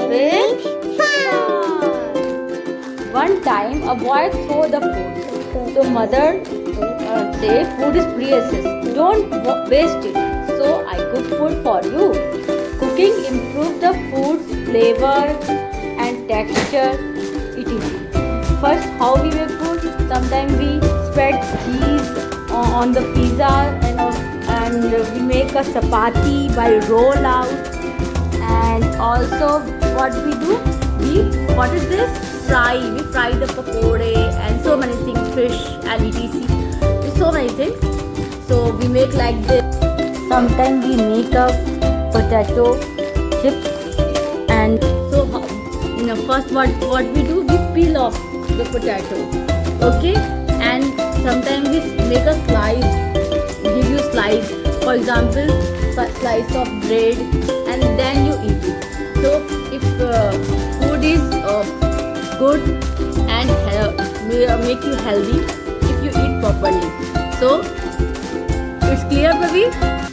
with fun. One time a boy threw the food. So mother say food is precious. Don't waste it. So I cook food for you. Cooking improves the food's flavor and texture. It is. First, how we make food? Sometimes we spread cheese on the pizza and we make a chapati by roll out. And also, what we do? What is this? Fry. We fry the pakode and so many things, fish and etc. So many things. So we make like this. Sometimes we make a potato chips. And so, first what we do? We peel off the potato. Okay. And sometimes we make a slice. Give you slice. For example, slice of bread, and then you eat it. So if food is good and make you healthy if you eat properly. So it's clear, Pravi?